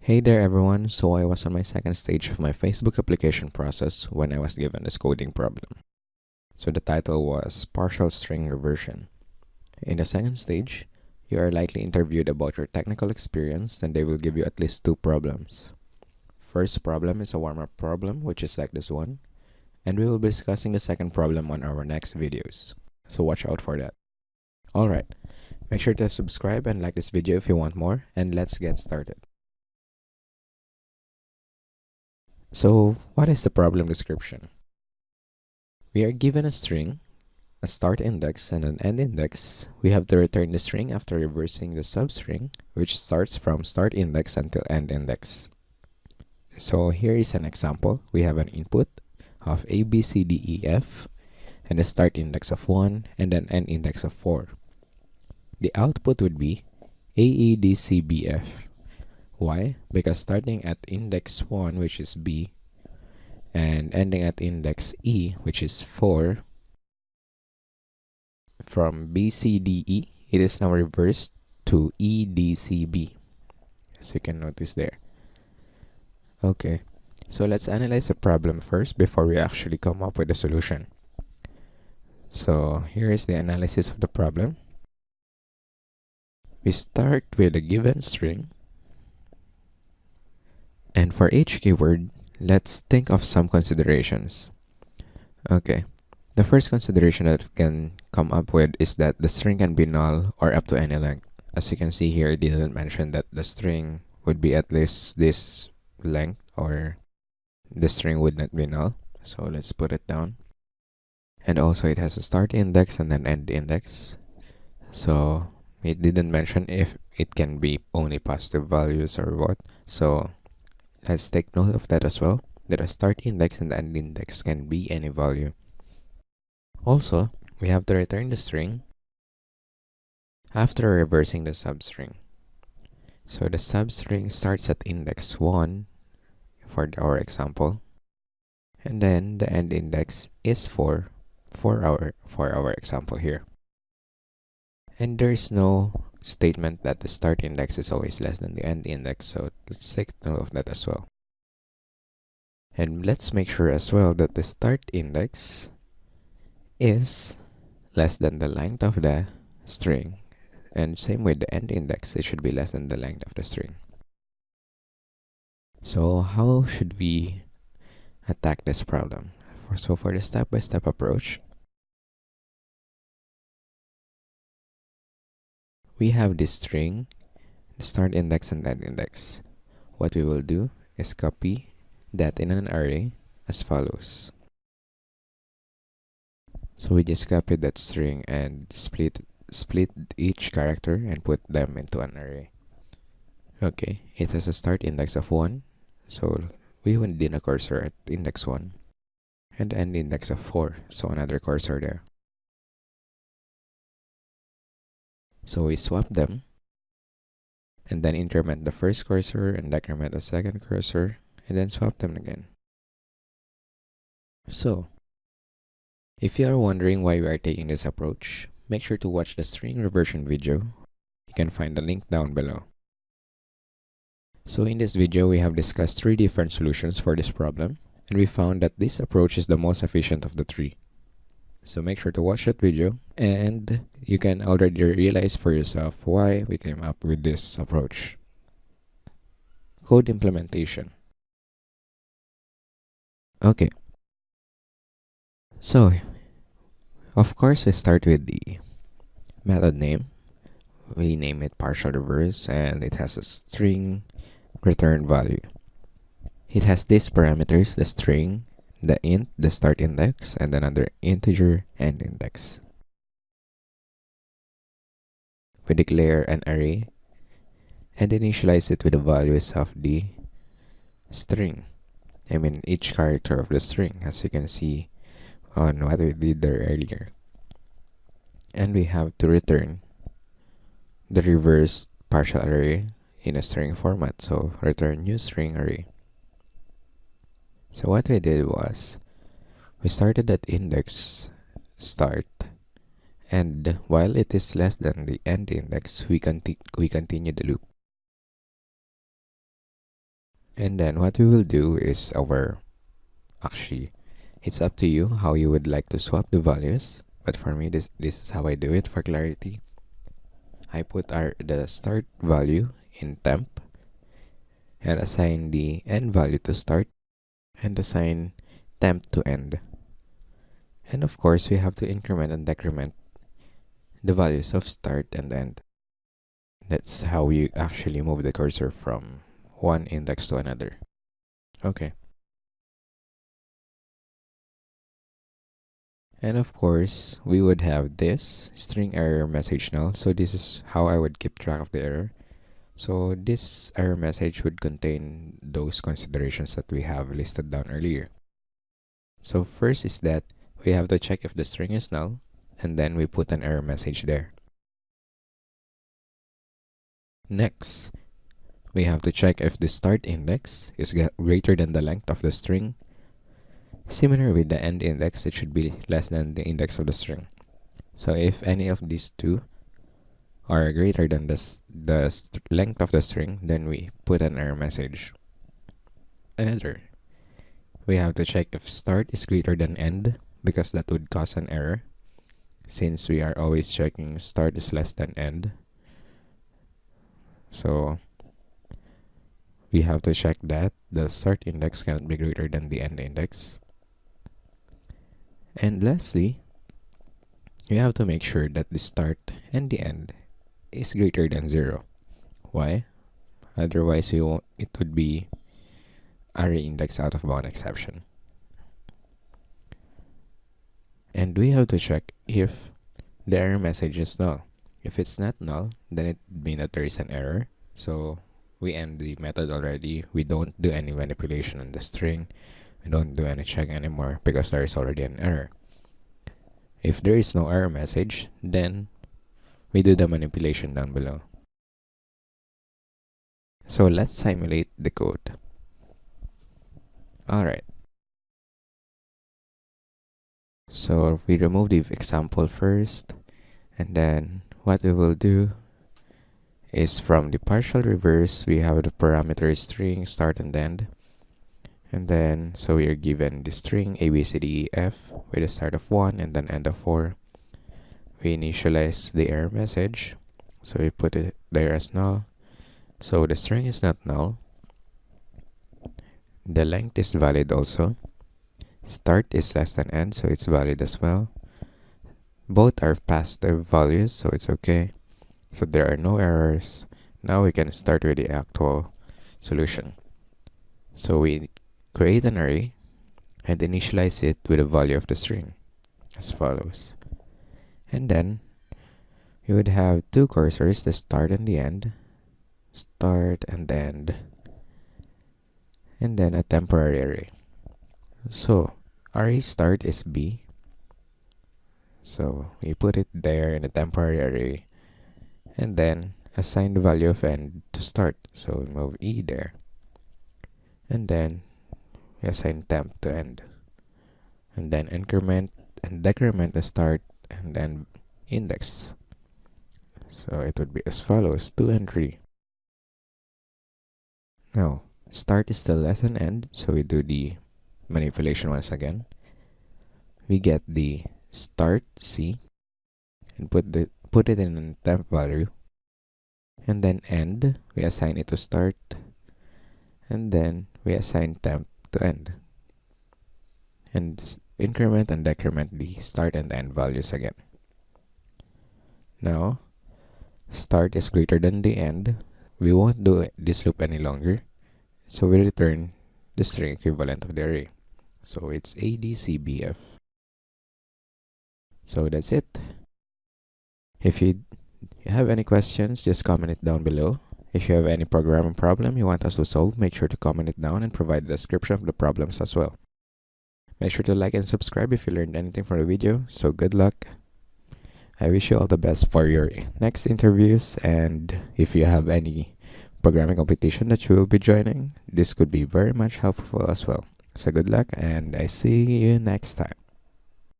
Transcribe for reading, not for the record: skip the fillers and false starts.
Hey there everyone, so I was on my second stage of my Facebook application process when I was given this coding problem. So the title was Partial String Reversion. In the second stage, you are likely interviewed about your technical experience and they will give you at least two problems. First problem is a warm-up problem, which is like this one, and we will be discussing the second problem on our next videos. So watch out for that. Alright, make sure to subscribe and like this video if you want more, and let's get started. So, what is the problem description? We are given a string, a start index, and an end index. We have to return the string after reversing the substring, which starts from start index until end index. So here is an example. We have an input of A, B, C, D, E, F, and a start index of 1, and an end index of 4. The output would be A, E, D, C, B, F. Why? Because starting at index 1, which is B, and ending at index E, which is 4, from B, C, D, E, it is now reversed to E, D, C, B, as you can notice there. Okay, so let's analyze the problem first before we actually come up with a solution. So here is the analysis of the problem. We start with a given string, and for each keyword, let's think of some considerations. Okay, the first consideration that we can come up with is that the string can be null or up to any length. As you can see here, it didn't mention that the string would be at least this length or the string would not be null. So let's put it down. And also it has a start index and an end index. So it didn't mention if it can be only positive values or what. So let's take note of that as well, that a start index and the end index can be any value. Also, we have to return the string after reversing the substring. So the substring starts at index 1 for our example, and then the end index is 4 for our example here. And there is no statement that the start index is always less than the end index, so let's take note of that as well. And let's make sure as well that the start index is less than the length of the string, and same with the end index, it should be less than the length of the string. So how should we attack this problem? So for the step-by-step approach, we have this string, the start index and end index. What we will do is copy that in an array as follows. So we just copied that string and split each character and put them into an array. Okay, it has a start index of 1, so we will need a cursor at index 1, and end index of 4, so another cursor there. So we swap them, and then increment the first cursor and decrement the second cursor, and then swap them again. So, if you are wondering why we are taking this approach, make sure to watch the string reversion video. You can find the link down below. So in this video, we have discussed 3 different solutions for this problem, and we found that this approach is the most efficient of the 3. So make sure to watch that video, and you can already realize for yourself why we came up with this approach. Code implementation. Okay. So, of course, we start with the method name. We name it partial reverse, and it has a string return value. It has these parameters: the string, the int, the start index, and another integer end index. We declare an array and initialize it with the values of the string. I mean, each character of the string, as you can see on what we did there earlier. And we have to return the reverse partial array in a string format, so return new string array. So what we did was, we started at index start, and while it is less than the end index, we continue the loop. And then what we will do is actually, it's up to you how you would like to swap the values. But for me, this is how I do it for clarity. I put the start value in temp and assign the end value to start and assign temp to end. And of course, we have to increment and decrement the values of start and end. That's how you actually move the cursor from one index to another. Okay. And of course, we would have this string error message null. So this is how I would keep track of the error. So this error message would contain those considerations that we have listed down earlier. So first is that we have to check if the string is null, and then we put an error message there. Next, we have to check if the start index is greater than the length of the string. Similar with the end index, it should be less than the index of the string. So if any of these two are greater than the length of the string, then we put an error message. Another, we have to check if start is greater than end, because that would cause an error, since we are always checking start is less than end. So we have to check that the start index cannot be greater than the end index. And lastly, you have to make sure that the start and the end is greater than 0. Why? Otherwise, it would be array index out of bound exception. And we have to check if the error message is null. If it's not null, then it means that there is an error. So we end the method already. We don't do any manipulation on the string. We don't do any check anymore because there is already an error. If there is no error message, then we do the manipulation down below. So let's simulate the code. Alright. So we remove the example first, and then what we will do is from the partial reverse, we have the parameter string start and end. And then, so we are given the string A, B, C, D, E, F with a start of 1 and then end of 4. We initialize the error message, so we put it there as null. So the string is not null. The length is valid also. Start is less than end, so it's valid as well. Both are positive values, so it's okay. So there are no errors. Now we can start with the actual solution. So we create an array and initialize it with the value of the string as follows. And then you would have two cursors, the start and the end. Start and end. And then a temporary array. So array start is B. So we put it there in a temporary array. And then assign the value of end to start. So we move E there. And then we assign temp to end. And then increment and decrement the start and then index. So it would be as follows, 2 and 3. Now, start is still less than end, so we do the manipulation once again. We get the start C and put it in a temp value. And then end, we assign it to start. And then we assign temp to end. And increment and decrement the start and end values again. Now, start is greater than the end. We won't do this loop any longer. So we return the string equivalent of the array. So it's ADCBF. So that's it. If you have any questions, just comment it down below. If you have any programming problem you want us to solve, make sure to comment it down and provide a description of the problems as well. Make sure to like and subscribe if you learned anything from the video. So good luck. I wish you all the best for your next interviews, and if you have any programming competition that you will be joining, this could be very much helpful as well. So good luck, and I see you next time.